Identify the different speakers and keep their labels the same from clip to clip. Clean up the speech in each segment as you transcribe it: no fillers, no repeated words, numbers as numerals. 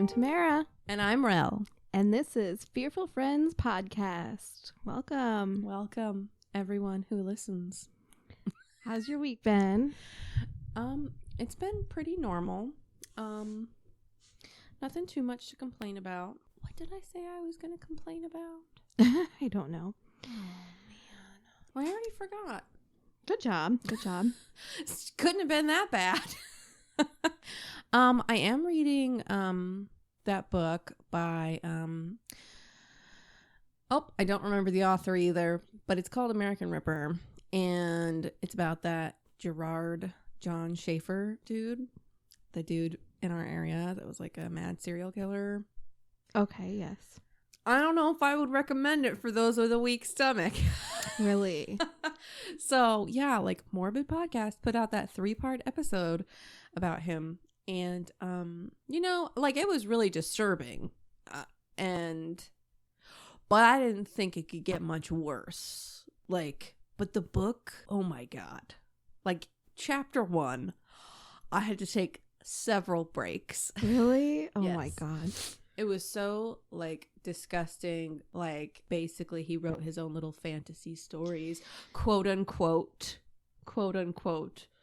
Speaker 1: I'm Tamara.
Speaker 2: And I'm Rell.
Speaker 1: And this is Fearful Friends Podcast. Welcome.
Speaker 2: Welcome, everyone who listens.
Speaker 1: How's your week been?
Speaker 2: It's been pretty normal. Nothing too much to complain about. What did I say I was going to complain about?
Speaker 1: I don't know.
Speaker 2: Oh, man. Well, I already forgot.
Speaker 1: Good job. Good job.
Speaker 2: Couldn't have been that bad. I am reading that book by I don't remember the author either, but it's called American Ripper, and it's about that Gerard John Schaefer dude, the dude in our area that was like a mad serial killer.
Speaker 1: Okay, yes.
Speaker 2: I don't know if I would recommend it for those with a weak stomach.
Speaker 1: Really?
Speaker 2: So yeah, like Morbid Podcast put out that 3-part episode about him. And, like it was really disturbing. But I didn't think it could get much worse. But the book, oh my God. Like chapter 1, I had to take several breaks.
Speaker 1: Really? Oh
Speaker 2: Yes.
Speaker 1: My God.
Speaker 2: It was so disgusting. Basically he wrote his own little fantasy stories, quote unquote.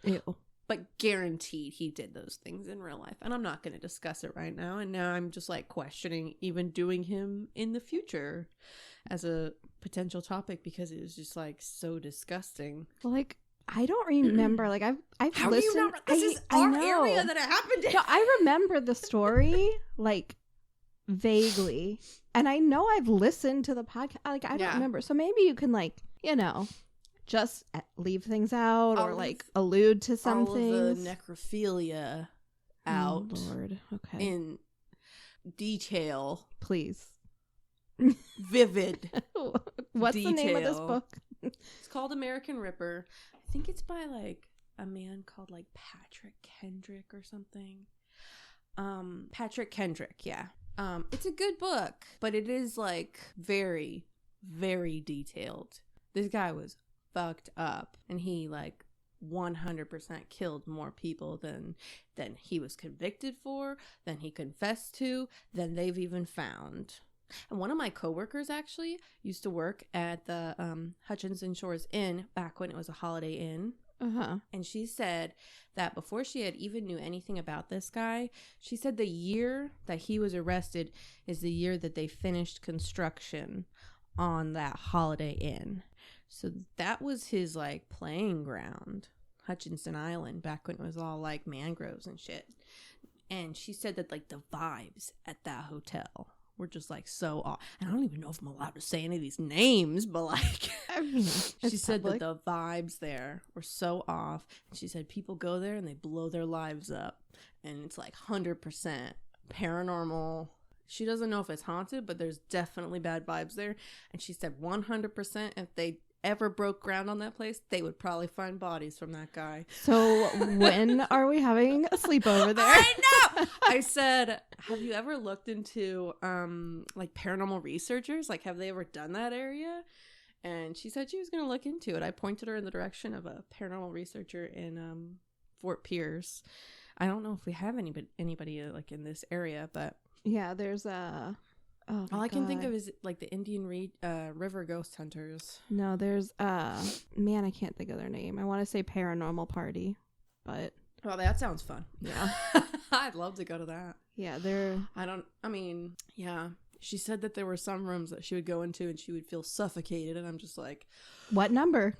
Speaker 1: Ew.
Speaker 2: But guaranteed he did those things in real life. And I'm not going to discuss it right now. And now I'm just questioning even doing him in the future as a potential topic because it was just so disgusting.
Speaker 1: Well, I don't remember. I've
Speaker 2: How
Speaker 1: listened.
Speaker 2: do you not? This is our area that it happened in.
Speaker 1: No, I remember the story vaguely, and I know I've listened to the podcast. I don't remember. So maybe you can just leave things out or allude to some things.
Speaker 2: The necrophilia out.
Speaker 1: Oh, Lord. Okay.
Speaker 2: In detail.
Speaker 1: Please.
Speaker 2: Vivid.
Speaker 1: What's
Speaker 2: detail.
Speaker 1: the name of this book?
Speaker 2: It's called American Ripper. I think it's by a man called Patrick Kendrick or something. Patrick Kendrick, yeah. It's a good book, but it is very, very detailed. This guy was fucked up, and he 100% killed more people than he was convicted for, than he confessed to, than they've even found. And one of my coworkers actually used to work at the Hutchinson Shores Inn back when it was a Holiday Inn.
Speaker 1: Uh-huh.
Speaker 2: And she said that before she had even knew anything about this guy, she said the year that he was arrested is the year that they finished construction on that Holiday Inn. So that was his playing ground, Hutchinson Island, back when it was all mangroves and shit. And she said that the vibes at that hotel were just so off. And I don't even know if I'm allowed to say any of these names, but she said that the vibes there were so off. And she said people go there and they blow their lives up, and it's 100% paranormal. She doesn't know if it's haunted, but there's definitely bad vibes there. And she said 100% if they ever broke ground on that place, they would probably find bodies from that guy.
Speaker 1: So when are we having a sleepover there?
Speaker 2: I know. I said, have you ever looked into paranormal researchers? Have they ever done that area? And she said she was going to look into it. I pointed her in the direction of a paranormal researcher in Fort Pierce. I don't know if we have anybody in this area, but
Speaker 1: yeah, there's a. Oh,
Speaker 2: all I can think of is the Indian River ghost hunters.
Speaker 1: No, there's man, I can't think of their name. I want to say Paranormal Party, but
Speaker 2: well, that sounds fun.
Speaker 1: Yeah.
Speaker 2: I'd love to go to that.
Speaker 1: Yeah,
Speaker 2: yeah. She said that there were some rooms that she would go into and she would feel suffocated, and I'm just
Speaker 1: what number?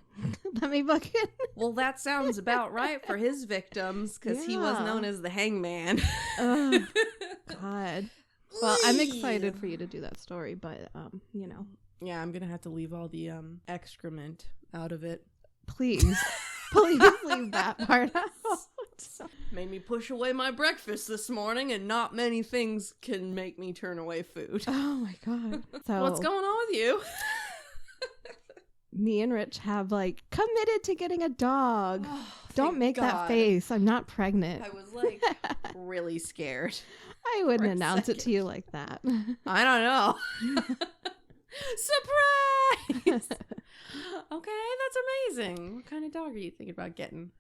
Speaker 1: Let me book it.
Speaker 2: Well, that sounds about right for his victims, because he was known as the hangman.
Speaker 1: Oh, God. Well, I'm excited for you to do that story, but,
Speaker 2: Yeah, I'm going to have to leave all the excrement out of it.
Speaker 1: Please leave that part out.
Speaker 2: Made me push away my breakfast this morning, and not many things can make me turn away food.
Speaker 1: Oh, my God. So
Speaker 2: what's going on with you?
Speaker 1: Me and Rich have, committed to getting a dog.
Speaker 2: Oh,
Speaker 1: don't make that face. I'm not pregnant.
Speaker 2: I was, really scared.
Speaker 1: I wouldn't announce it to you like that.
Speaker 2: I don't know. Surprise! Okay, that's amazing. What kind of dog are you thinking about getting?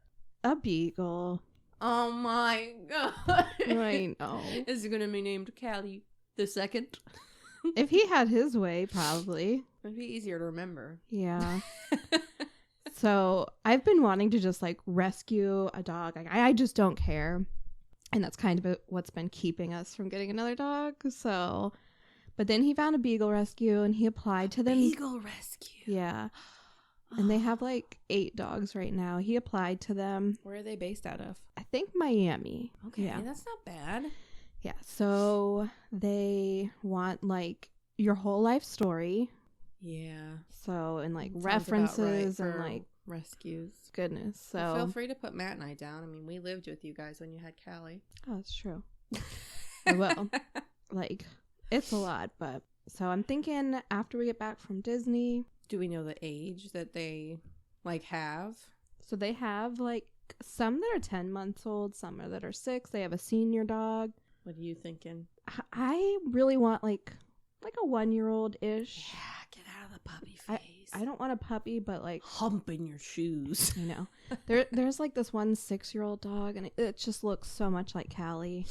Speaker 1: A beagle.
Speaker 2: Oh my god.
Speaker 1: I know.
Speaker 2: Is it going to be named Callie the Second?
Speaker 1: If he had his way, probably.
Speaker 2: It'd be easier to remember.
Speaker 1: Yeah. So I've been wanting to just like rescue a dog. Like, I just don't care. And that's kind of what's been keeping us from getting another dog. So, but then he found a beagle rescue and he applied to them.
Speaker 2: Beagle rescue.
Speaker 1: Yeah. And they have like 8 dogs right now. He applied to them.
Speaker 2: Where are they based out of?
Speaker 1: I think Miami.
Speaker 2: Okay,
Speaker 1: Yeah.
Speaker 2: that's not bad.
Speaker 1: Yeah. So they want like your whole life story.
Speaker 2: Yeah.
Speaker 1: So, and like
Speaker 2: Sounds
Speaker 1: references
Speaker 2: about right
Speaker 1: and
Speaker 2: for
Speaker 1: like
Speaker 2: rescues.
Speaker 1: goodness. So
Speaker 2: Well, feel free to put Matt and I down. I mean, we lived with you guys when you had Callie.
Speaker 1: Oh, that's true. I will. Like, it's a lot, but so I'm thinking after we get back from Disney.
Speaker 2: Do we know the age that they like have?
Speaker 1: So they have like some that are 10 months old, some that are 6. They have a senior dog.
Speaker 2: What are you thinking?
Speaker 1: I really want like a 1-year-old ish.
Speaker 2: Yeah, get out of the puppy phase.
Speaker 1: I don't want a puppy, but like
Speaker 2: hump in your shoes.
Speaker 1: You know, there's like this one 6-year-old dog, and it just looks so much like Callie.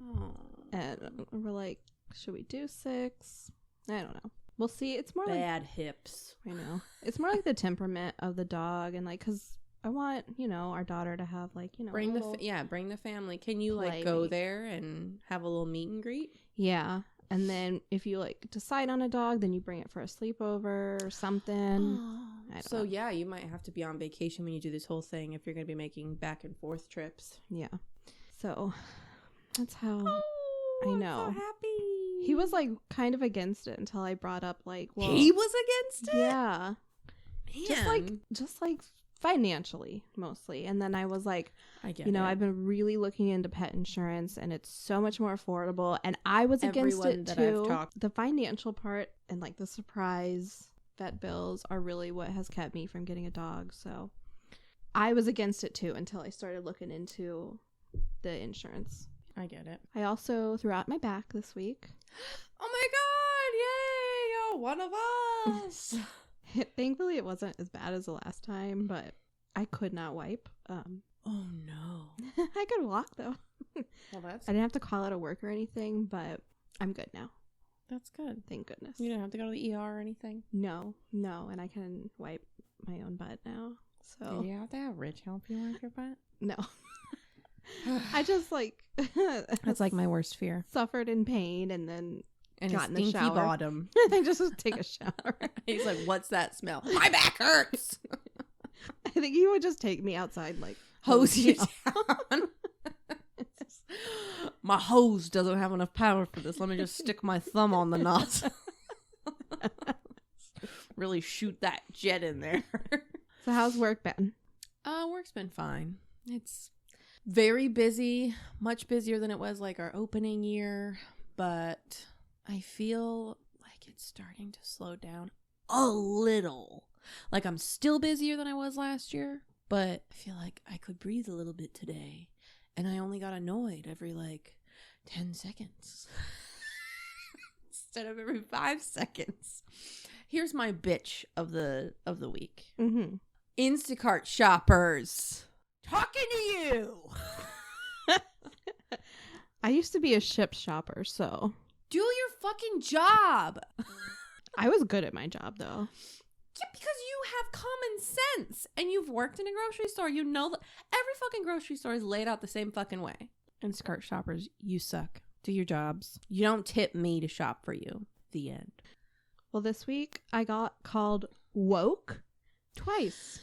Speaker 2: Oh.
Speaker 1: And we're like, should we do 6? I don't know. We'll see. It's more
Speaker 2: bad hips.
Speaker 1: I know. It's more like the temperament of the dog, and like, because I want, our daughter to have like,
Speaker 2: bring the family. Can you like go there and have a little meet and greet?
Speaker 1: Yeah. And then if you like decide on a dog, then you bring it for a sleepover or something. I don't know.
Speaker 2: Yeah, you might have to be on vacation when you do this whole thing if you're going to be making back and forth trips.
Speaker 1: Yeah. So that's how
Speaker 2: I
Speaker 1: know.
Speaker 2: I'm so happy.
Speaker 1: He was like kind of against it until I brought up like, well,
Speaker 2: he was against it?
Speaker 1: Yeah.
Speaker 2: Man.
Speaker 1: Just like financially mostly. And then I was like,
Speaker 2: I get it.
Speaker 1: I've been really looking into pet insurance and it's so much more affordable, and I was against it too. The financial part and like the surprise vet bills are really what has kept me from getting a dog. So I was against it too until I started looking into the insurance.
Speaker 2: I get it.
Speaker 1: I also threw out my back this week.
Speaker 2: Oh my god, yay! Oh, one of us.
Speaker 1: Thankfully it wasn't as bad as the last time, but I could not wipe.
Speaker 2: Oh no.
Speaker 1: I could walk though.
Speaker 2: Well,
Speaker 1: I didn't have to call out of work or anything, but I'm good now.
Speaker 2: That's good.
Speaker 1: Thank goodness.
Speaker 2: You didn't have to go to the ER or anything?
Speaker 1: No, and I can wipe my own butt now. So
Speaker 2: did you have to have Rich help you wipe your butt?
Speaker 1: No. I just like
Speaker 2: that's like my worst fear.
Speaker 1: Suffered in pain and then got in the
Speaker 2: stinky
Speaker 1: shower.
Speaker 2: Bottom.
Speaker 1: I just take a shower.
Speaker 2: He's like, "What's that smell? My back hurts."
Speaker 1: I think he would just take me outside, like
Speaker 2: hose you down. My hose doesn't have enough power for this. Let me just stick my thumb on the nozzle. Really shoot that jet in there.
Speaker 1: So how's work been?
Speaker 2: Work's been fine. It's very busy, much busier than it was like our opening year, but I feel like it's starting to slow down a little. Like I'm still busier than I was last year, but I feel like I could breathe a little bit today, and I only got annoyed every like 10 seconds instead of every 5 seconds. Here's my bitch of the week.
Speaker 1: Mm-hmm.
Speaker 2: Instacart shoppers. Talking to you.
Speaker 1: I used to be a Ship shopper, so
Speaker 2: do your fucking job.
Speaker 1: I was good at my job though.
Speaker 2: Yeah, because you have common sense and you've worked in a grocery store. You know that every fucking grocery store is laid out the same fucking way. Instacart shoppers, you suck. Do your jobs. You don't tip me to shop for you. The end.
Speaker 1: Well, this week I got called woke twice.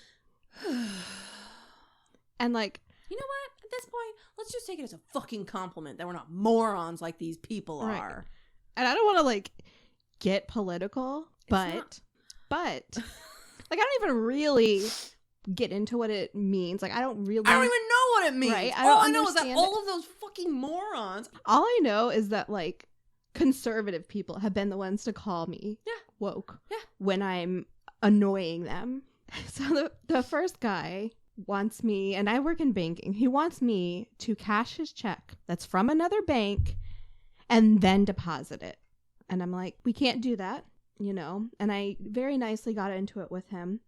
Speaker 1: And like,
Speaker 2: you know what? At this point, let's just take it as a fucking compliment that we're not morons like these people
Speaker 1: right.
Speaker 2: are.
Speaker 1: And I don't want to like get political, but like I don't even really get into what it means. Like I don't even know
Speaker 2: what it means.
Speaker 1: Right?
Speaker 2: All I know is that all of those fucking morons.
Speaker 1: All I know is that like conservative people have been the ones to call me woke when I'm annoying them. So the first guy wants me, and I work in banking, he wants me to cash his check that's from another bank and then deposit it. And I'm like, we can't do that, and I very nicely got into it with him.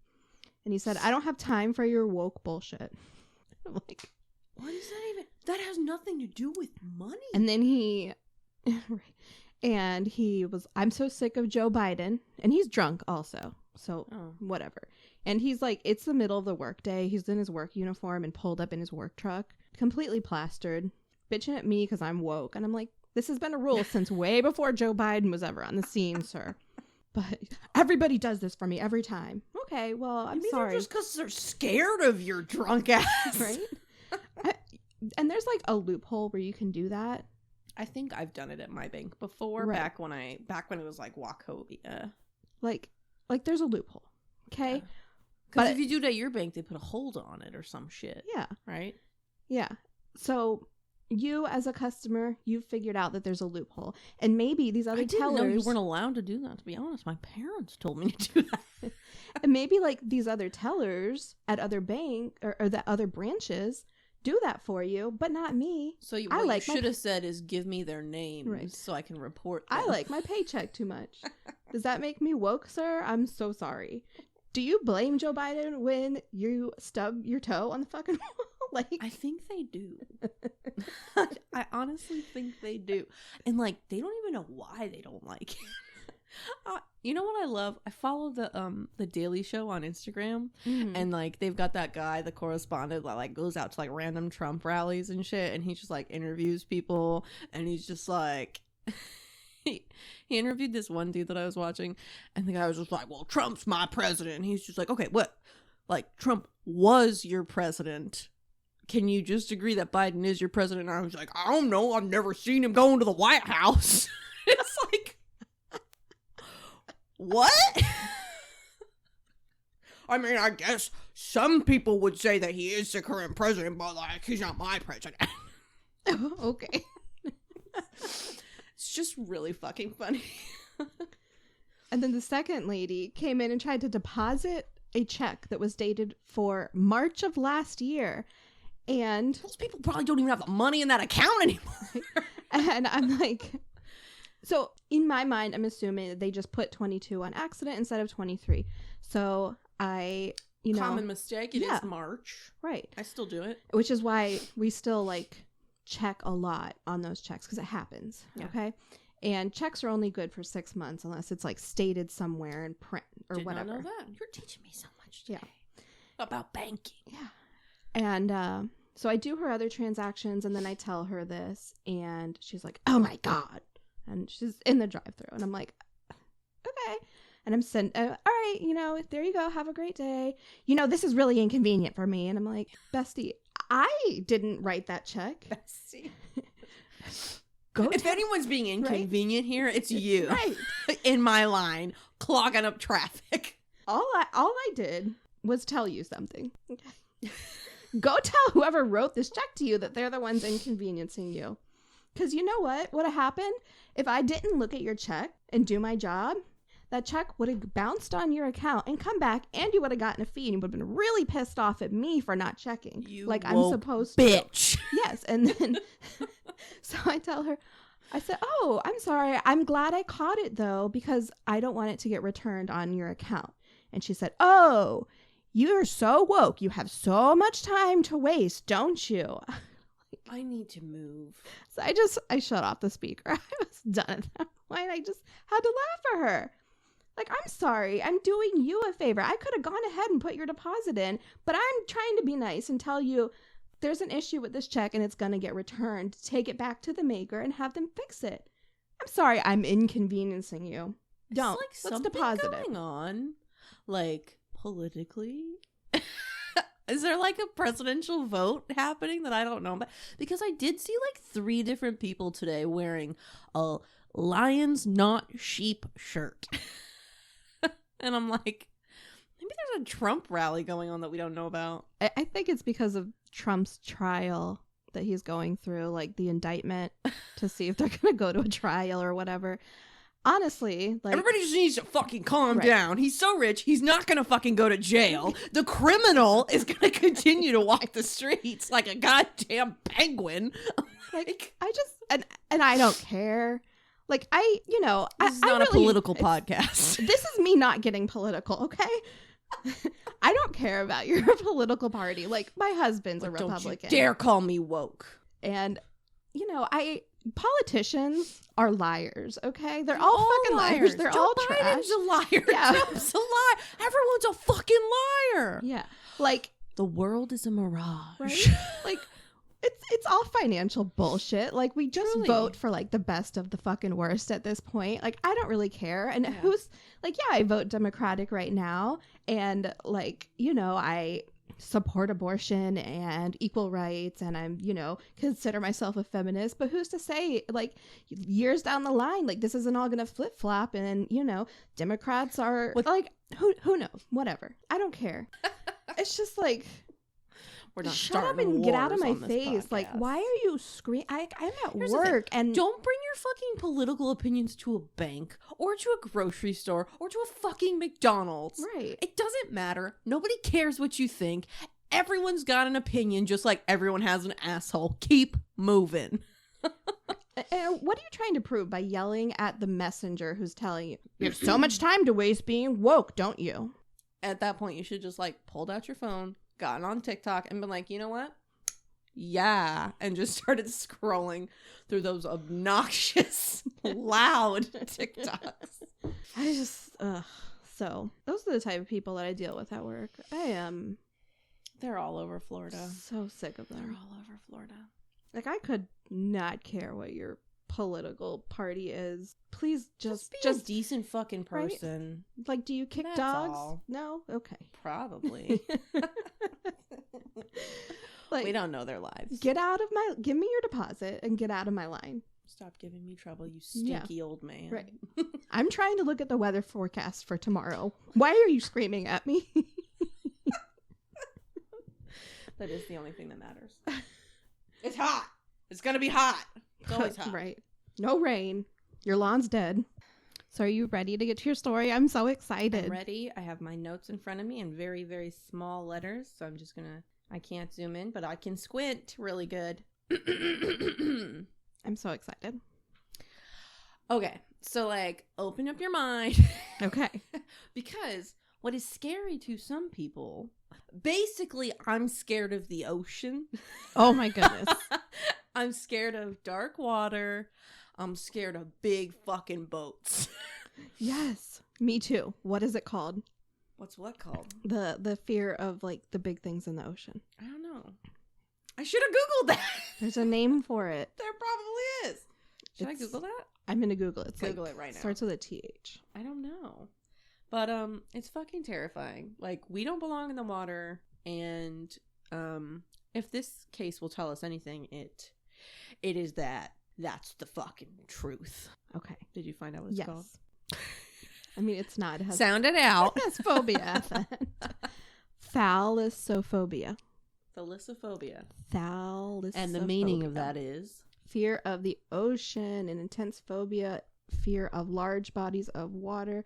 Speaker 1: And he said, I don't have time for your woke bullshit. I'm like,
Speaker 2: What is that even? That has nothing to do with money.
Speaker 1: And then he was, I'm so sick of Joe Biden. And he's drunk also. So whatever. And he's like, it's the middle of the workday. He's in his work uniform and pulled up in his work truck, completely plastered, bitching at me because I'm woke. And I'm like, this has been a rule since way before Joe Biden was ever on the scene, sir. But everybody does this for me every time. Okay, well, I'm sorry.
Speaker 2: Just because they're scared of your drunk ass.
Speaker 1: Right? And there's like a loophole where you can do that.
Speaker 2: I think I've done it at my bank before, right. back when it was like Wachovia.
Speaker 1: Like there's a loophole. Okay?
Speaker 2: Because if you do it at your bank, they put a hold on it or some shit.
Speaker 1: Yeah.
Speaker 2: Right?
Speaker 1: Yeah. So you as a customer, you've figured out that there's a loophole. And maybe these other tellers... I didn't know
Speaker 2: you weren't allowed to do that, to be honest. My parents told me to do that.
Speaker 1: And maybe like these other tellers at other bank or the other branches do that for you, but not me.
Speaker 2: So what you should have said is give me their names so I can report them.
Speaker 1: I like my paycheck too much. Does that make me woke, sir? I'm so sorry. Do you blame Joe Biden when you stub your toe on the fucking wall?
Speaker 2: I think they do. I honestly think they do. And they don't even know why they don't like it. You know what I love? I follow the Daily Show on Instagram, and they've got that guy, the correspondent, that goes out to random Trump rallies and shit, and he just interviews people, and he's just he interviewed this one dude that I was watching, and the guy was just like, well, Trump's my president, and he's just like, okay, what? Trump was your president. Can you just agree that Biden is your president? And I was like, I don't know, I've never seen him go into the White House. It's like, what? I mean, I guess some people would say that he is the current president, but he's not my president.
Speaker 1: Okay.
Speaker 2: It's just really fucking funny.
Speaker 1: And then the second lady came in and tried to deposit a check that was dated for March of last year. And
Speaker 2: those people probably don't even have the money in that account anymore.
Speaker 1: And I'm like... So in my mind, I'm assuming that they just put 22 on accident instead of 23. So I,
Speaker 2: common mistake. It is March.
Speaker 1: Right.
Speaker 2: I still do it.
Speaker 1: Which is why we still check a lot on those checks because it happens. Yeah. Okay. And checks are only good for 6 months unless it's stated somewhere in print or whatever.
Speaker 2: Did not know that. You're teaching me so much today. Yeah. About banking.
Speaker 1: Yeah. And so I do her other transactions and then I tell her this and she's like, oh my God. And she's in the drive-thru, and I'm like, okay. And I'm saying, all right, there you go. Have a great day. This is really inconvenient for me. And I'm like, bestie, I didn't write that check.
Speaker 2: Bestie. If anyone's being inconvenient here, it's you.
Speaker 1: Right.
Speaker 2: In my line, clogging up traffic.
Speaker 1: All I did was tell you something. Okay. Go tell whoever wrote this check to you that they're the ones inconveniencing you. Because you know what would have happened? If I didn't look at your check and do my job, that check would have bounced on your account and come back, and you would have gotten a fee, and you would have been really pissed off at me for not checking. I'm supposed to.
Speaker 2: Bitch.
Speaker 1: Yes. And then, so I tell her, I said, oh, I'm sorry. I'm glad I caught it, though, because I don't want it to get returned on your account. And she said, oh, you're so woke. You have so much time to waste, don't you?
Speaker 2: I need to move.
Speaker 1: So I shut off the speaker. I was done at that point. I just had to laugh at her. I'm sorry. I'm doing you a favor. I could have gone ahead and put your deposit in, but I'm trying to be nice and tell you there's an issue with this check and it's going to get returned. Take it back to the maker and have them fix it. I'm sorry. I'm inconveniencing you. Don't. Let's deposit it.
Speaker 2: What's going on? Politically? Is there a presidential vote happening that I don't know about? Because I did see 3 different people today wearing a lions not sheep shirt. And I'm like, maybe there's a Trump rally going on that we don't know about.
Speaker 1: I think it's because of Trump's trial that he's going through, the indictment, to see if they're going to go to a trial or whatever. Honestly,
Speaker 2: everybody just needs to fucking calm down. He's so rich, he's not gonna fucking go to jail. The criminal is gonna continue to walk the streets like a goddamn penguin.
Speaker 1: I just and I don't care.
Speaker 2: This is not a political podcast.
Speaker 1: This is me not getting political, okay? I don't care about your political party. Like, my husband's a Republican.
Speaker 2: Don't you dare call me woke.
Speaker 1: And, politicians are liars, okay? They're all fucking liars. They're all trash.
Speaker 2: Biden's a liar.
Speaker 1: Yeah.
Speaker 2: Trump's a liar. Everyone's a fucking liar.
Speaker 1: Yeah. Like,
Speaker 2: the world is a mirage.
Speaker 1: Right? Like, it's all financial bullshit. Like, we just vote for, like, the best of the fucking worst at this point. Like, I don't really care. And who's, like, I vote Democratic right now. And, like, I support abortion and equal rights. And I'm, consider myself a feminist. But who's to say, like, years down the line, like, this isn't all going to flip-flop. And, Democrats are, like, who knows? Whatever. I don't care. It's just, like...
Speaker 2: We're not
Speaker 1: shut up and get out of my face. Like, why are you screaming? I'm at work and
Speaker 2: don't bring your fucking political opinions to a bank or to a grocery store or to a fucking McDonald's.
Speaker 1: Right.
Speaker 2: It doesn't matter. Nobody cares what you think. Everyone's got an opinion, just like everyone has an asshole. Keep moving.
Speaker 1: What are you trying to prove by yelling at the messenger who's telling you have so much time to waste being woke, don't you?
Speaker 2: At that point, you should just like pulled out your phone, gotten on TikTok and been like, you know what? Yeah. And just started scrolling through those obnoxious, loud TikToks.
Speaker 1: I just, So, those are the type of people that I deal with at work.
Speaker 2: They're all over Florida.
Speaker 1: So sick of them.
Speaker 2: They're all over Florida.
Speaker 1: Like, I could not care what your political party is. Please just
Speaker 2: be a decent fucking person.
Speaker 1: Right? Like, do you kick
Speaker 2: That's
Speaker 1: dogs?
Speaker 2: all.
Speaker 1: No? Okay.
Speaker 2: Probably.
Speaker 1: Like,
Speaker 2: we don't know their lives.
Speaker 1: Give me your deposit and get out of my line.
Speaker 2: Stop giving me trouble, you stinky old man.
Speaker 1: Right. I'm trying to look at the weather forecast for tomorrow. Why are you screaming at me?
Speaker 2: That is the only thing that matters. It's hot. It's gonna be hot. It's always hot.
Speaker 1: Right. No rain. Your lawn's dead. So are you ready to get to your story? I'm so excited.
Speaker 2: I'm ready. I have my notes in front of me in very, very small letters. So I'm just I can't zoom in, but I can squint really good.
Speaker 1: I'm so excited.
Speaker 2: Okay. So like, open up your mind.
Speaker 1: Okay.
Speaker 2: Because what is scary to some people, basically I'm scared of the ocean.
Speaker 1: Oh my goodness.
Speaker 2: I'm scared of dark water. I'm scared of big fucking boats.
Speaker 1: Yes, me too. What is it called?
Speaker 2: What's what called?
Speaker 1: The fear of like the big things in the ocean.
Speaker 2: I don't know. I should have Googled that.
Speaker 1: There's a name for it.
Speaker 2: There probably is. Should I Google that?
Speaker 1: I'm going to Google it.
Speaker 2: Google it right now.
Speaker 1: Starts with a TH.
Speaker 2: I don't know. But it's fucking terrifying. Like, we don't belong in the water, and if this case will tell us anything, it is that's the fucking truth.
Speaker 1: Okay.
Speaker 2: Did you find out what it's called?
Speaker 1: I mean, it's not. It has,
Speaker 2: sound it out.
Speaker 1: It has phobia at the end. Thalassophobia.
Speaker 2: Thalassophobia.
Speaker 1: Thalassophobia.
Speaker 2: And the meaning of that is?
Speaker 1: Fear of the ocean, an intense phobia, fear of large bodies of water,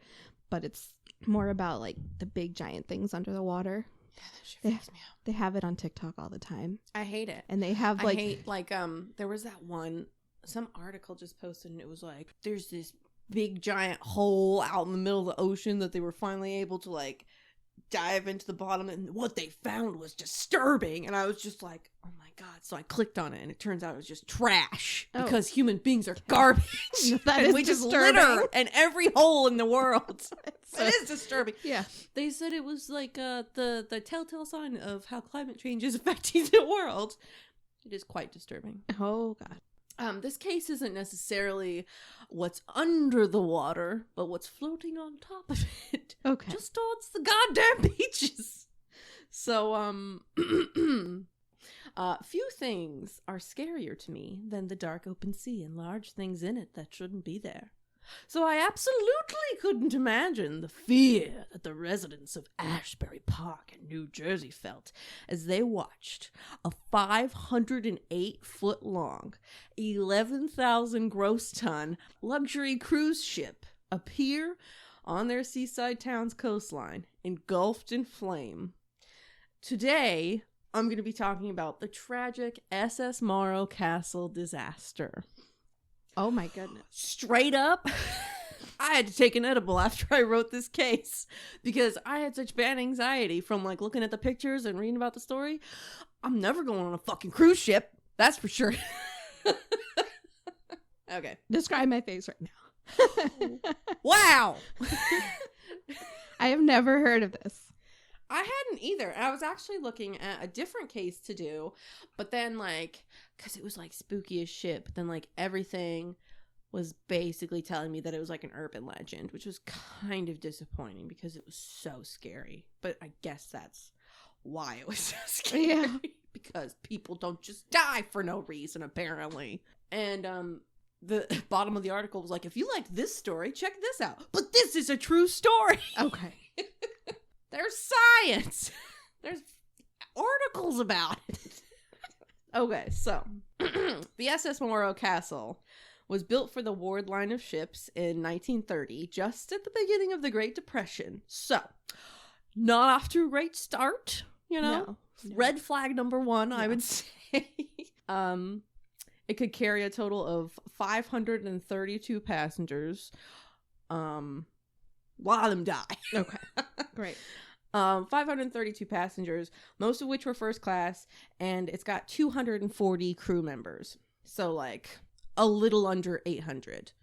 Speaker 1: but it's more about like the big giant things under the water.
Speaker 2: Yeah, that shit freaks me out.
Speaker 1: They have it on TikTok all the time.
Speaker 2: I hate it.
Speaker 1: And they have
Speaker 2: there was that one, some article just posted and it was like, there's this big giant hole out in the middle of the ocean that they were finally able to like dive into the bottom, and what they found was disturbing. And I was just like, oh my god. So I clicked on it and it turns out it was just trash because human beings are garbage.
Speaker 1: That
Speaker 2: and
Speaker 1: is
Speaker 2: we
Speaker 1: disturbing.
Speaker 2: just litter in every hole in the world. It is disturbing.
Speaker 1: Yeah.
Speaker 2: They said it was like the telltale sign of how climate change is affecting the world. It is quite disturbing.
Speaker 1: Oh god.
Speaker 2: This case isn't necessarily what's under the water, but what's floating on top of it.
Speaker 1: Okay.
Speaker 2: Just towards the goddamn beaches. So, few things are scarier to me than the dark open sea and large things in it that shouldn't be there. So I absolutely couldn't imagine the fear that the residents of Ashbury Park in New Jersey felt as they watched a 508-foot-long, 11,000 gross ton luxury cruise ship appear on their seaside town's coastline, engulfed in flame. Today, I'm going to be talking about the tragic SS Morro Castle disaster.
Speaker 1: Oh my goodness.
Speaker 2: Straight up, I had to take an edible after I wrote this case because I had such bad anxiety from like looking at the pictures and reading about the story. I'm never going on a fucking cruise ship. That's for sure. Okay.
Speaker 1: Describe my face right now.
Speaker 2: Wow.
Speaker 1: I have never heard of this.
Speaker 2: I hadn't either. I was actually looking at a different case to do, but then like, because it was like spooky as shit, but then like everything was basically telling me that it was like an urban legend, which was kind of disappointing because it was so scary. But I guess that's why it was so scary.
Speaker 1: Yeah.
Speaker 2: Because people don't just die for no reason, apparently. And the bottom of the article was like, if you liked this story, check this out. But this is a true story.
Speaker 1: Okay.
Speaker 2: There's science. There's articles about it. Okay, so the SS Morro Castle was built for the Ward line of ships in 1930, just at the beginning of the Great Depression. So, not off to a great start, you know? No. Red flag number one, yeah. I would say. It could carry a total of 532 passengers. A lot of them die.
Speaker 1: Okay, great.
Speaker 2: 532 passengers, most of which were first class, and it's got 240 crew members. So, like, a little under 800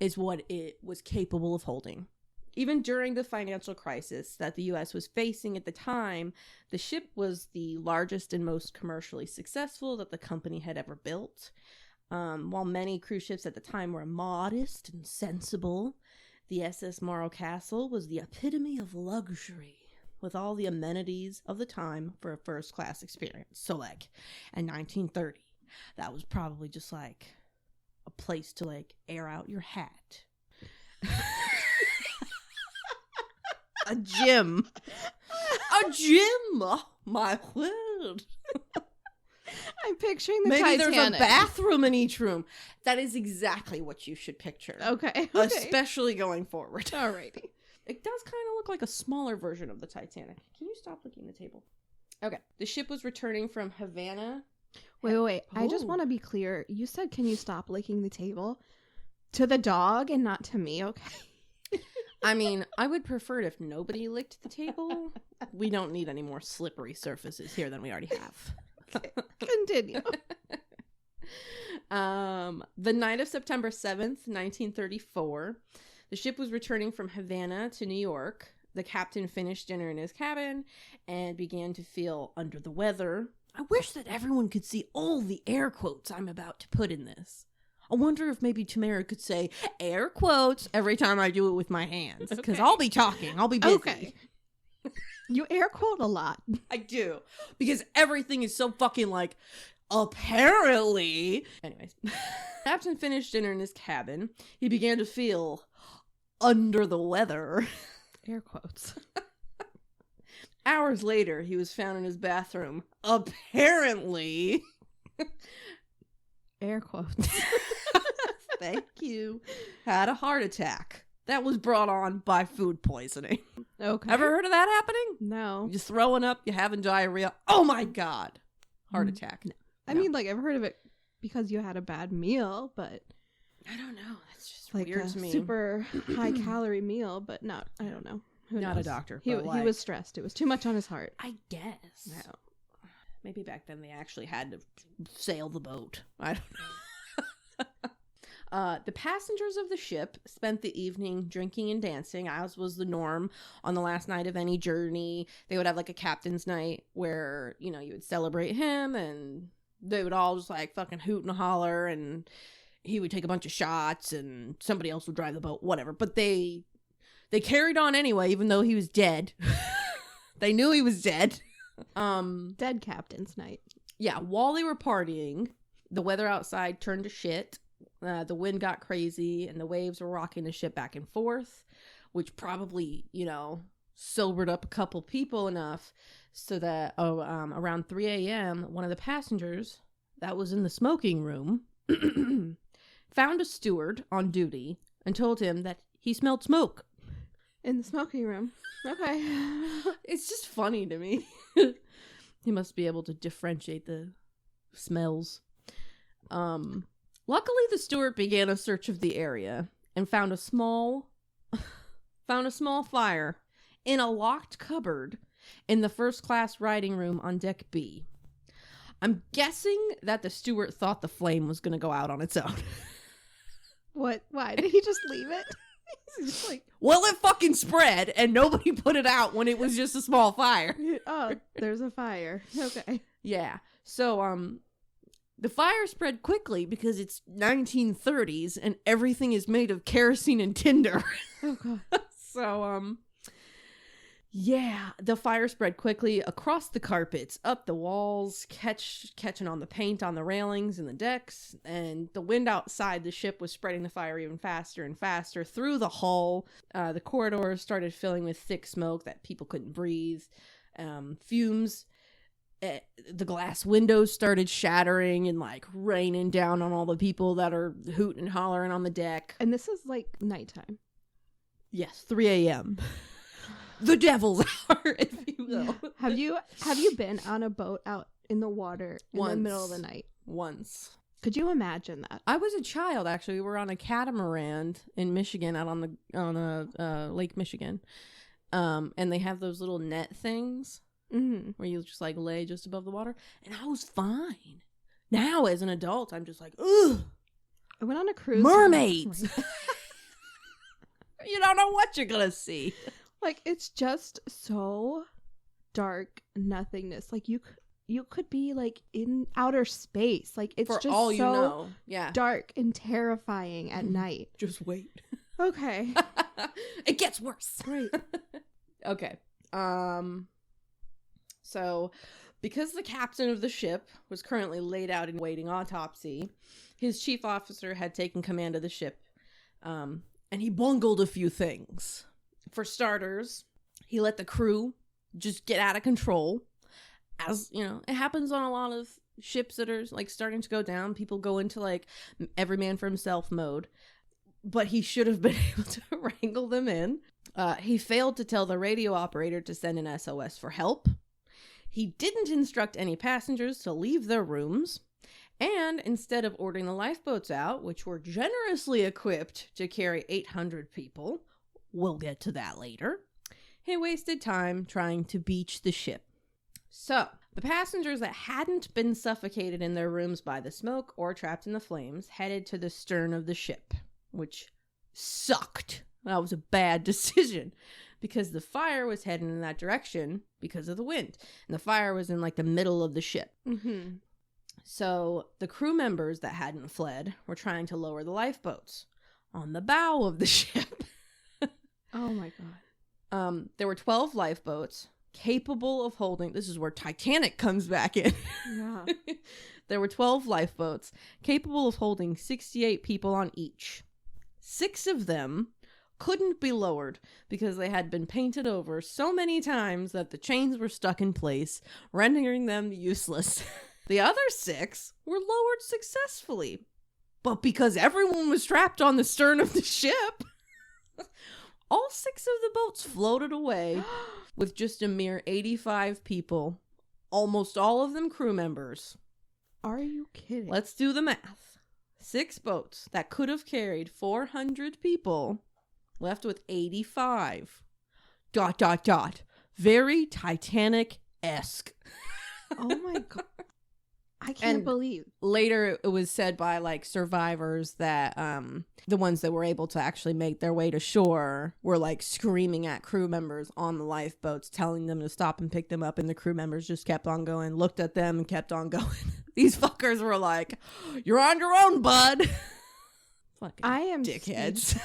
Speaker 2: is what it was capable of holding. Even during the financial crisis that the U.S. was facing at the time, the ship was the largest and most commercially successful that the company had ever built. While many cruise ships at the time were modest and sensible, the SS Morro Castle was the epitome of luxury, with all the amenities of the time for a first-class experience. So, like, in 1930, that was probably just, like, a place to, like, air out your hat. A gym. A gym! Oh, my word.
Speaker 1: I'm picturing the
Speaker 2: Maybe
Speaker 1: Titanic.
Speaker 2: There's a bathroom in each room. That is exactly what you should picture.
Speaker 1: Okay.
Speaker 2: Especially going forward.
Speaker 1: Alrighty.
Speaker 2: It does kind of look like a smaller version of the Titanic. Can you stop looking at the table? Okay. The ship was returning from Havana.
Speaker 1: Wait. I just want to be clear. You said, can you stop licking the table? To the dog and not to me, okay?
Speaker 2: I mean, I would prefer it if nobody licked the table. We don't need any more slippery surfaces here than we already have.
Speaker 1: Okay. Continue.
Speaker 2: The night of September 7th, 1934, the ship was returning from Havana to New York. The captain finished dinner in his cabin and began to feel under the weather. I wish that everyone could see all the air quotes I'm about to put in this. I wonder if maybe Tamara could say air quotes every time I do it with my hands. Because okay. I'll be talking. I'll be busy. Okay.
Speaker 1: You air quote a lot.
Speaker 2: I do. Because everything is so fucking like, apparently. Anyways. Captain finished dinner in his cabin. He began to feel under the weather.
Speaker 1: Air quotes.
Speaker 2: Hours later, he was found in his bathroom. Apparently.
Speaker 1: Air quotes.
Speaker 2: Thank you. Had a heart attack. That was brought on by food poisoning.
Speaker 1: Okay.
Speaker 2: Ever heard of that happening?
Speaker 1: No.
Speaker 2: You're throwing up, you're having diarrhea. Oh my God. Heart attack.
Speaker 1: No. I mean, like, I've heard of it because you had a bad meal, but
Speaker 2: I don't know. That's just
Speaker 1: like
Speaker 2: weird to me.
Speaker 1: Super high calorie meal, but not, I don't know. Who
Speaker 2: not
Speaker 1: knows?
Speaker 2: A doctor.
Speaker 1: He was stressed. It was too much on his heart.
Speaker 2: I guess. No. Maybe back then they actually had to sail the boat. I don't know. The passengers of the ship spent the evening drinking and dancing, as was the norm on the last night of any journey. They would have like a captain's night where, you know, you would celebrate him and they would all just like fucking hoot and holler and he would take a bunch of shots and somebody else would drive the boat, whatever. But they carried on anyway, even though he was dead. They knew he was dead.
Speaker 1: Dead captain's night.
Speaker 2: Yeah, while they were partying, the weather outside turned to shit. The wind got crazy and the waves were rocking the ship back and forth, which probably, you know, sobered up a couple people enough so that around 3 a.m., one of the passengers that was in the smoking room found a steward on duty and told him that he smelled smoke.
Speaker 1: In the smoking room. Okay.
Speaker 2: It's just funny to me. He must be able to differentiate the smells. Luckily, the steward began a search of the area and found a small found a small fire in a locked cupboard in the first-class writing room on deck B. I'm guessing that the steward thought the flame was going to go out on its own.
Speaker 1: What? Why? Did he just leave it?
Speaker 2: He's just like, well, it fucking spread, and nobody put it out when it was just a small fire.
Speaker 1: Oh, there's a fire. Okay.
Speaker 2: Yeah. So, the fire spread quickly because it's 1930s and everything is made of kerosene and tinder.
Speaker 1: Oh, God.
Speaker 2: So, yeah, the fire spread quickly across the carpets, up the walls, catching on the paint on the railings and the decks, and the wind outside the ship was spreading the fire even faster and faster through the hull. The corridors started filling with thick smoke that people couldn't breathe. Fumes. The glass windows started shattering and like raining down on all the people that are hooting and hollering on the deck.
Speaker 1: And this is like nighttime.
Speaker 2: Yes, 3 a.m. The devil's hour, if you will.
Speaker 1: Yeah. Have you been on a boat out in the water in the middle of the night?
Speaker 2: Once.
Speaker 1: Could you imagine that?
Speaker 2: I was a child, actually. We were on a catamaran in Michigan, out on Lake Michigan. And they have those little net things where you just like lay just above the water. And I was fine. Now, as an adult, I'm just like, ugh.
Speaker 1: I went on a cruise.
Speaker 2: Mermaids. You don't know what you're gonna see.
Speaker 1: Like, it's just so dark nothingness. Like, you could be like in outer space. Like, it's
Speaker 2: For
Speaker 1: just
Speaker 2: all
Speaker 1: so
Speaker 2: you know. Yeah.
Speaker 1: dark and terrifying at night.
Speaker 2: Just wait.
Speaker 1: Okay.
Speaker 2: It gets worse.
Speaker 1: Right.
Speaker 2: Okay. So, because the captain of the ship was currently laid out in waiting autopsy, his chief officer had taken command of the ship, and he bungled a few things. For starters, he let the crew just get out of control. As, you know, it happens on a lot of ships that are, like, starting to go down. People go into, like, every man for himself mode. But he should have been able to wrangle them in. He failed to tell the radio operator to send an SOS for help. He didn't instruct any passengers to leave their rooms. And instead of ordering the lifeboats out, which were generously equipped to carry 800 people, we'll get to that later, he wasted time trying to beach the ship. So, the passengers that hadn't been suffocated in their rooms by the smoke or trapped in the flames headed to the stern of the ship, which sucked. That was a bad decision because the fire was heading in that direction because of the wind. And the fire was in like the middle of the ship. Mm-hmm. So the crew members that hadn't fled were trying to lower the lifeboats on the bow of the ship.
Speaker 1: Oh my God.
Speaker 2: There were 12 lifeboats capable of holding, this is where Titanic comes back in.
Speaker 1: Yeah.
Speaker 2: There were 12 lifeboats capable of holding 68 people on each. 6 of them couldn't be lowered because they had been painted over so many times that the chains were stuck in place, rendering them useless. The other 6 were lowered successfully. But because everyone was trapped on the stern of the ship, all 6 of the boats floated away with just a mere 85 people, almost all of them crew members.
Speaker 1: Are you kidding?
Speaker 2: Let's do the math. 6 boats that could have carried 400 people left with 85. ... Very Titanic-esque.
Speaker 1: Oh my God. I can't believe.
Speaker 2: Later, it was said by like survivors that the ones that were able to actually make their way to shore were like screaming at crew members on the lifeboats, telling them to stop and pick them up. And the crew members just kept on going, looked at them and kept on going. These fuckers were like, "You're on your own, bud." Fucking
Speaker 1: I am
Speaker 2: dickheads.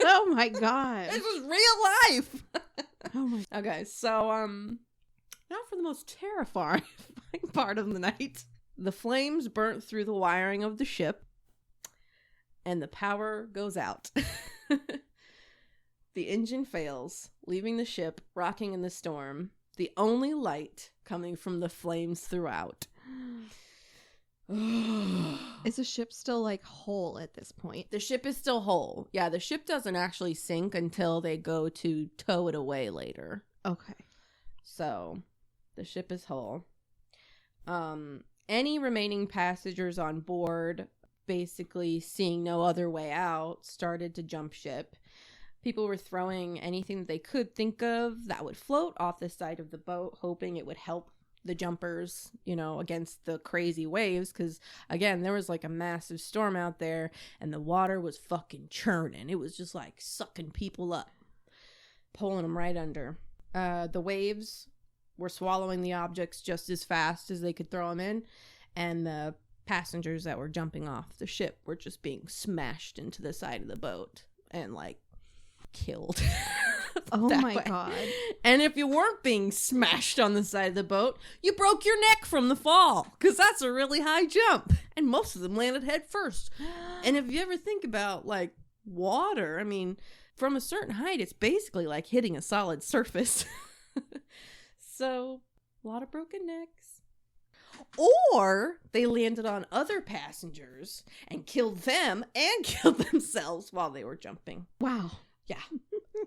Speaker 1: Oh my God.
Speaker 2: This is real life.
Speaker 1: Oh my.
Speaker 2: Okay, so now for the most terrifying part of the night. The flames burnt through the wiring of the ship, and the power goes out. The engine fails, leaving the ship rocking in the storm, the only light coming from the flames throughout.
Speaker 1: Is the ship still like whole at this point?
Speaker 2: The ship is still whole. Yeah, the ship doesn't actually sink until they go to tow it away later.
Speaker 1: Okay.
Speaker 2: So, the ship is whole. Any remaining passengers on board, basically seeing no other way out, started to jump ship. People were throwing anything that they could think of that would float off the side of the boat, hoping it would help the jumpers, you know, against the crazy waves. Because, again, there was like a massive storm out there and the water was fucking churning. It was just like sucking people up, pulling them right under. The waves were swallowing the objects just as fast as they could throw them in. And the passengers that were jumping off the ship were just being smashed into the side of the boat and like killed.
Speaker 1: Oh my God.
Speaker 2: And if you weren't being smashed on the side of the boat, you broke your neck from the fall, because that's a really high jump. And most of them landed head first. And if you ever think about like water, I mean, from a certain height, it's basically like hitting a solid surface. So, a lot of broken necks. Or they landed on other passengers and killed them and killed themselves while they were jumping.
Speaker 1: Wow.
Speaker 2: Yeah.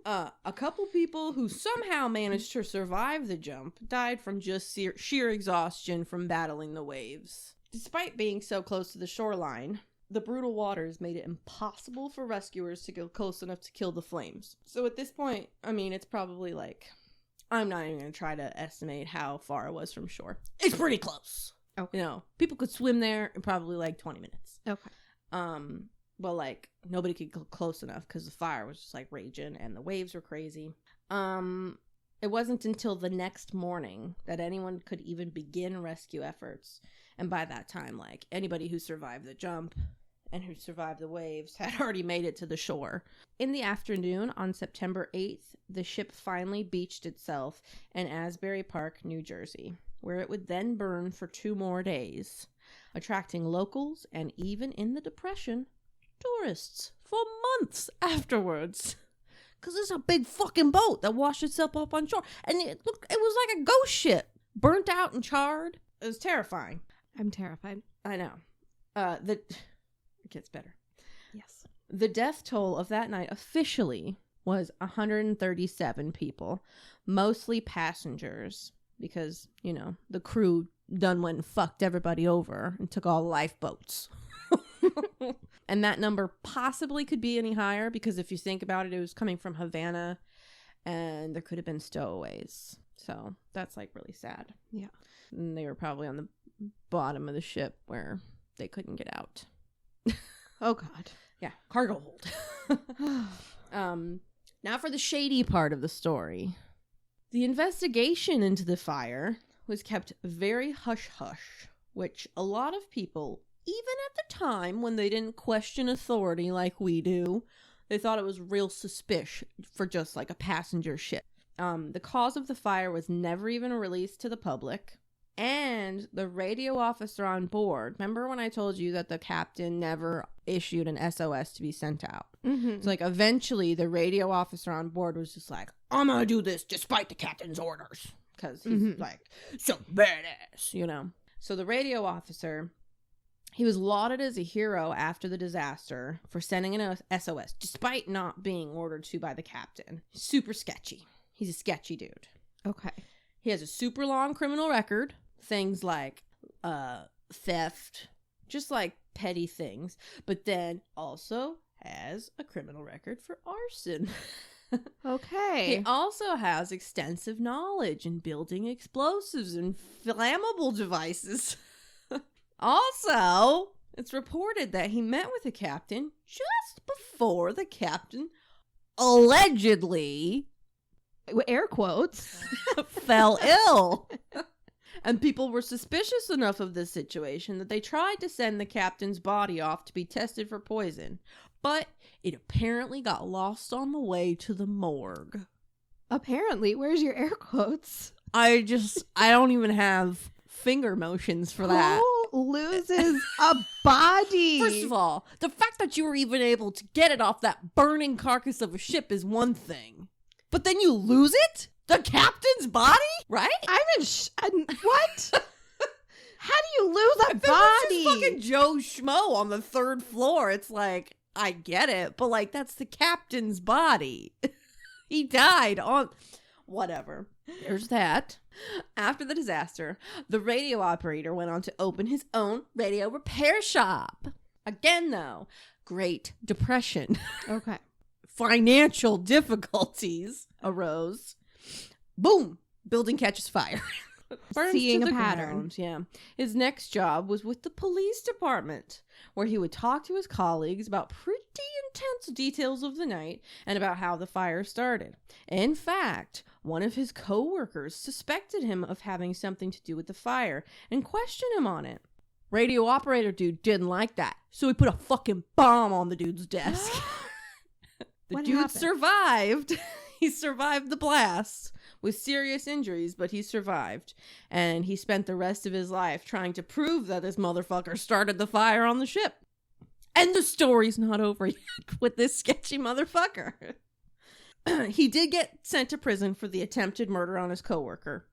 Speaker 2: A couple people who somehow managed to survive the jump died from just sheer exhaustion from battling the waves. Despite being so close to the shoreline, the brutal waters made it impossible for rescuers to go close enough to kill the flames. So at this point, I mean, it's probably like, I'm not even going to try to estimate how far it was from shore. It's pretty close.
Speaker 1: Okay.
Speaker 2: You know, people could swim there in probably like 20 minutes.
Speaker 1: Okay.
Speaker 2: But like nobody could go close enough because the fire was just like raging and the waves were crazy. It wasn't until the next morning that anyone could even begin rescue efforts. And by that time, like anybody who survived the jump and who survived the waves had already made it to the shore. In the afternoon on September 8th, the ship finally beached itself in Asbury Park, New Jersey, where it would then burn for 2 more days, attracting locals and, even in the Depression, tourists for months afterwards. Because it's a big fucking boat that washed itself up on shore. And it was like a ghost ship, burnt out and charred. It was terrifying.
Speaker 1: I'm terrified.
Speaker 2: I know. It gets better.
Speaker 1: Yes.
Speaker 2: The death toll of that night officially was 137 people, mostly passengers, because, you know, the crew done went and fucked everybody over and took all the lifeboats. And that number possibly could be any higher, because if you think about it, it was coming from Havana and there could have been stowaways. So that's like really sad.
Speaker 1: Yeah.
Speaker 2: And they were probably on the bottom of the ship where they couldn't get out.
Speaker 1: Oh God.
Speaker 2: Yeah, cargo hold. Now for the shady part of the story. The investigation into the fire was kept very hush-hush, which a lot of people, even at the time when they didn't question authority like we do, they thought it was real suspicious for just like a passenger ship. The cause of the fire was never even released to the public. And the radio officer on board, remember when I told you that the captain never issued an SOS to be sent out?
Speaker 1: Mm-hmm.
Speaker 2: So like eventually the radio officer on board was just like, I'm gonna do this despite the captain's orders, because he's like so badass, you know. So the radio officer, he was lauded as a hero after the disaster for sending an SOS despite not being ordered to by the captain. Super sketchy. He's a sketchy dude.
Speaker 1: Okay.
Speaker 2: He has a super long criminal record. Things like theft, just like petty things, but then also has a criminal record for arson.
Speaker 1: Okay.
Speaker 2: He also has extensive knowledge in building explosives and flammable devices. Also, it's reported that he met with the captain just before the captain allegedly,
Speaker 1: air quotes,
Speaker 2: fell ill. And people were suspicious enough of this situation that they tried to send the captain's body off to be tested for poison. But it apparently got lost on the way to the morgue.
Speaker 1: Apparently? Where's your air quotes?
Speaker 2: I don't even have finger motions for that.
Speaker 1: Who loses a body?
Speaker 2: First of all, the fact that you were even able to get it off that burning carcass of a ship is one thing. But then you lose it? The captain's body? Right?
Speaker 1: I'm in what? How do you lose a
Speaker 2: if
Speaker 1: body?
Speaker 2: It was just fucking Joe Schmo on the 3rd floor. It's like, I get it, but like, that's the captain's body. He died on... Whatever. There's that. After the disaster, the radio operator went on to open his own radio repair shop. Again, though, Great Depression.
Speaker 1: Okay.
Speaker 2: financial difficulties arose. Boom! Building catches fire. Burns
Speaker 1: Seeing
Speaker 2: to
Speaker 1: a
Speaker 2: the
Speaker 1: pattern.
Speaker 2: ground. Yeah. His next job was with the police department, where he would talk to his colleagues about pretty intense details of the night and about how the fire started. In fact, one of his co-workers suspected him of having something to do with the fire and questioned him on it. Radio operator dude didn't like that, so he put a fucking bomb on the dude's desk. The
Speaker 1: What
Speaker 2: dude
Speaker 1: happened?
Speaker 2: survived. He survived the blast with serious injuries, but he survived. And he spent the rest of his life trying to prove that this motherfucker started the fire on the ship. And the story's not over yet with this sketchy motherfucker. He did get sent to prison for the attempted murder on his coworker.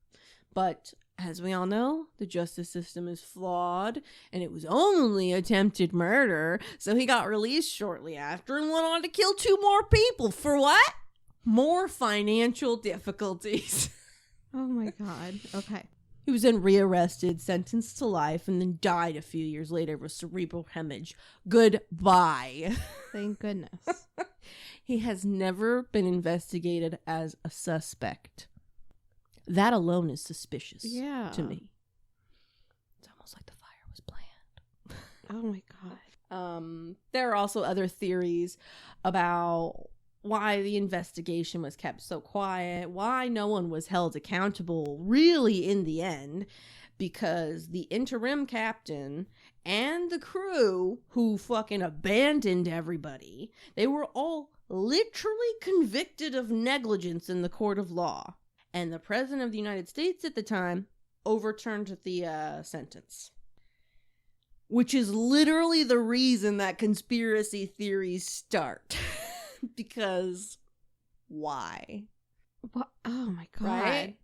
Speaker 2: But as we all know, the justice system is flawed, and it was only attempted murder, so he got released shortly after and went on to kill 2 more people. For what? More financial difficulties.
Speaker 1: Oh my god. Okay.
Speaker 2: He was then rearrested, sentenced to life, and then died a few years later with cerebral hemorrhage. Goodbye.
Speaker 1: Thank goodness.
Speaker 2: He has never been investigated as a suspect. That alone is suspicious to me. It's almost like the fire was planned.
Speaker 1: Oh my god.
Speaker 2: There are also other theories about why the investigation was kept so quiet, why no one was held accountable really in the end, because the interim captain and the crew who fucking abandoned everybody, they were all literally convicted of negligence in the court of law. And the president of the United States at the time overturned the sentence. Which is literally the reason that conspiracy theories start. Because why?
Speaker 1: What? Oh my god.
Speaker 2: Right?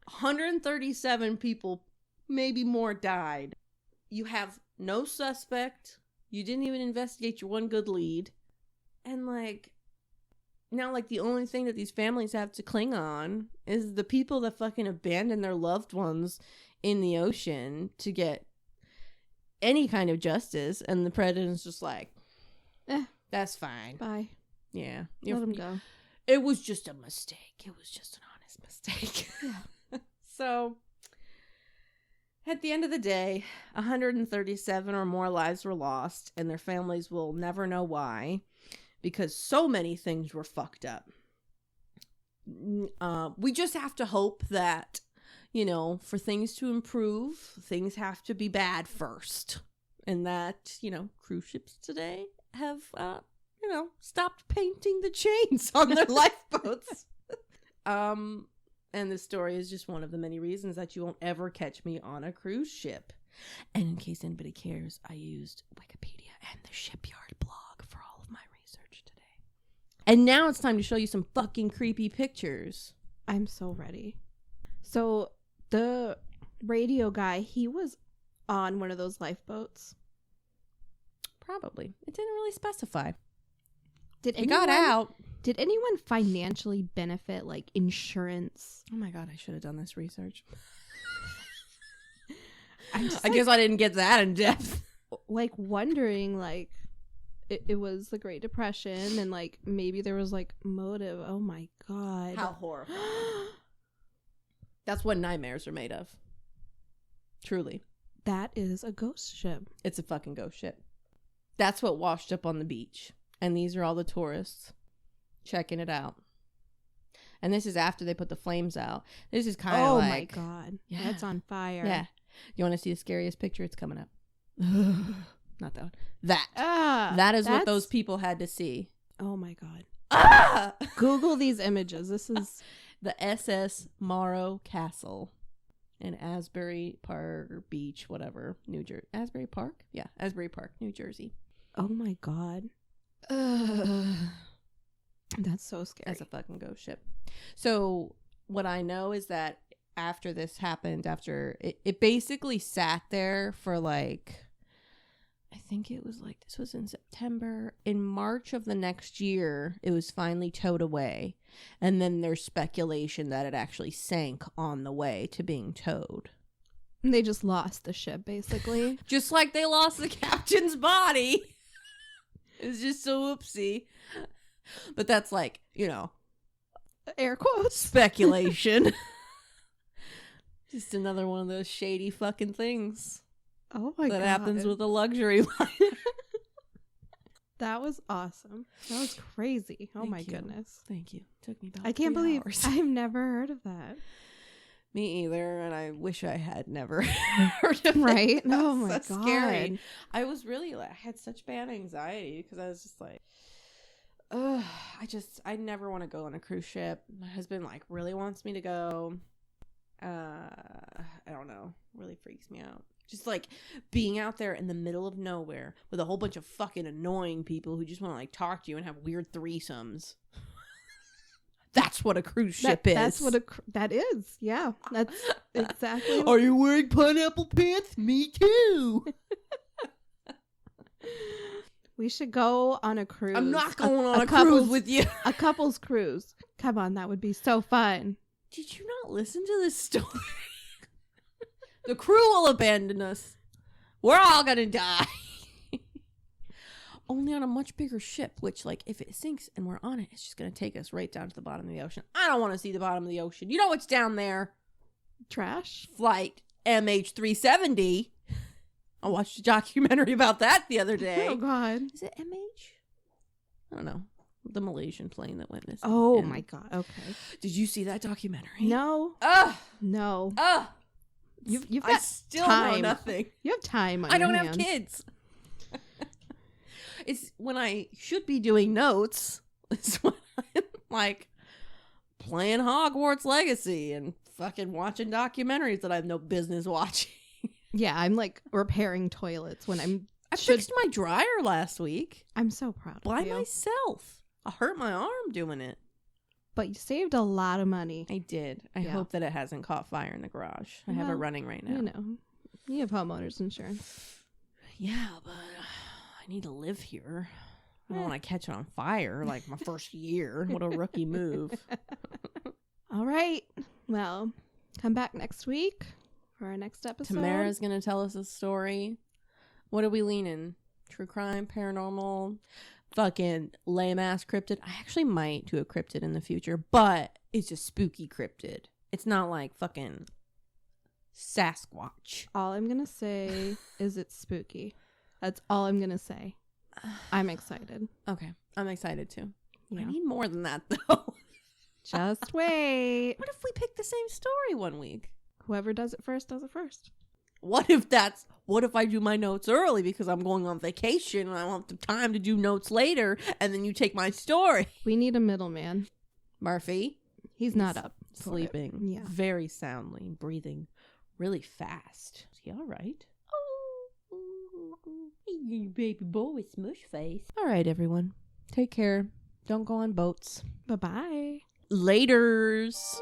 Speaker 2: 137 people, maybe more, died. You have no suspect. You didn't even investigate your one good lead. And now the only thing that these families have to cling on is the people that fucking abandoned their loved ones in the ocean to get any kind of justice. And the president's just like, that's fine.
Speaker 1: Bye.
Speaker 2: Yeah.
Speaker 1: Let him go.
Speaker 2: It was just a mistake. It was just an honest mistake.
Speaker 1: Yeah.
Speaker 2: So, at the end of the day, 137 or more lives were lost, and their families will never know why, because so many things were fucked up. We just have to hope that, for things to improve, things have to be bad first. And that, cruise ships today have, stopped painting the chains on their lifeboats. And this story is just one of the many reasons that you won't ever catch me on a cruise ship. And in case anybody cares, I used Wikipedia and the Shipyard blog for all of my research today. And now it's time to show you some fucking creepy pictures.
Speaker 1: I'm so ready. So the radio guy, he was on one of those lifeboats.
Speaker 2: Probably. It didn't really specify.
Speaker 1: He
Speaker 2: got out.
Speaker 1: Did anyone financially benefit, like insurance?
Speaker 2: Oh my god, I should have done this research.
Speaker 1: I
Speaker 2: guess I didn't get that in depth.
Speaker 1: Wondering, it was the Great Depression, and maybe there was motive. Oh my god.
Speaker 2: How horrible. That's what nightmares are made of. Truly.
Speaker 1: That is a ghost ship.
Speaker 2: It's a fucking ghost ship. That's what washed up on the beach. And these are all the tourists checking it out. And this is after they put the flames out. This is kind of
Speaker 1: Oh my god. Yeah. That's on fire.
Speaker 2: Yeah. You want to see the scariest picture? It's coming up. Not that one. That. That is what those people had to see.
Speaker 1: Oh my god.
Speaker 2: Ah!
Speaker 1: Google these images. This is
Speaker 2: the SS Morro Castle in Asbury Park Beach, whatever, New Jersey. Asbury Park? Yeah, Asbury Park, New Jersey.
Speaker 1: Oh my god. That's so scary.
Speaker 2: As a fucking ghost ship. So what I know is that after this happened, it basically sat there for I think it was this was in September. In March of the next year, it was finally towed away. And then there's speculation that it actually sank on the way to being towed.
Speaker 1: They just lost the ship, basically.
Speaker 2: Just like they lost the captain's body. It's just so oopsie. But that's like,
Speaker 1: air quotes,
Speaker 2: speculation. Just another one of those shady fucking things.
Speaker 1: Oh my God.
Speaker 2: That happens with a luxury liner.
Speaker 1: That was awesome. That was crazy. Oh my goodness.
Speaker 2: Thank you. Took me about
Speaker 1: I can't
Speaker 2: 3
Speaker 1: believe
Speaker 2: hours.
Speaker 1: I've never heard of that.
Speaker 2: Me either, and I wish I had never heard of it.
Speaker 1: Right?
Speaker 2: That's
Speaker 1: Oh my
Speaker 2: so
Speaker 1: God.
Speaker 2: Scary. I was really I had such bad anxiety because I was just like, I never want to go on a cruise ship. My husband really wants me to go. I don't know. Really freaks me out. Just being out there in the middle of nowhere with a whole bunch of fucking annoying people who just want to talk to you and have weird threesomes. That's what a cruise ship is.
Speaker 1: That's what that is. Yeah, that's exactly.
Speaker 2: Are you wearing pineapple pants? Me too.
Speaker 1: We should go on a cruise.
Speaker 2: I'm not going on a cruise with you.
Speaker 1: A couple's cruise. Come on, that would be so fun.
Speaker 2: Did you not listen to this story? The crew will abandon us. We're all gonna die. Only on a much bigger ship, which, if it sinks and we're on it, it's just gonna take us right down to the bottom of the ocean. I don't want to see the bottom of the ocean. You know what's down there?
Speaker 1: Trash.
Speaker 2: Flight MH370. I watched a documentary about that the other day.
Speaker 1: Oh, God.
Speaker 2: Is it MH? I don't know. The Malaysian plane that went missing.
Speaker 1: Oh, my God. Okay.
Speaker 2: Did you see that documentary?
Speaker 1: No. No. You've got
Speaker 2: I still
Speaker 1: time.
Speaker 2: know nothing.
Speaker 1: You have time on
Speaker 2: I
Speaker 1: your
Speaker 2: don't
Speaker 1: hands.
Speaker 2: have kids. It's when I should be doing notes. It's when I'm playing Hogwarts Legacy and fucking watching documentaries that I have no business watching.
Speaker 1: Yeah, I'm repairing toilets when
Speaker 2: I fixed my dryer last week.
Speaker 1: I'm so proud
Speaker 2: by
Speaker 1: of you.
Speaker 2: myself. I hurt my arm doing it.
Speaker 1: But you saved a lot of money.
Speaker 2: I did. I hope that it hasn't caught fire in the garage. I have it running right now.
Speaker 1: You have homeowners insurance.
Speaker 2: Yeah, but I need to live here. I don't want to catch it on fire my first year. What a rookie move.
Speaker 1: All right. Well, come back next week for our next episode.
Speaker 2: Tamara's going to tell us a story. What are we leaning? True crime, paranormal, fucking lame-ass cryptid. I actually might do a cryptid in the future, but it's a spooky cryptid. It's not fucking Sasquatch.
Speaker 1: All I'm going to say is it's spooky. That's all I'm going to say. I'm excited.
Speaker 2: Okay. I'm excited too.
Speaker 1: Yeah.
Speaker 2: I need more than that though.
Speaker 1: Just wait.
Speaker 2: What if we pick the same story one week?
Speaker 1: Whoever does it first does it first.
Speaker 2: What if I do my notes early because I'm going on vacation and I want the time to do notes later and then you take my story?
Speaker 1: We need a middleman.
Speaker 2: Murphy?
Speaker 1: He's not up.
Speaker 2: Sleeping.
Speaker 1: Yeah.
Speaker 2: Very soundly. Breathing really fast. Is he all right? You baby boy, smush face. All right, everyone. Take care. Don't go on boats.
Speaker 1: Bye-bye.
Speaker 2: Laters.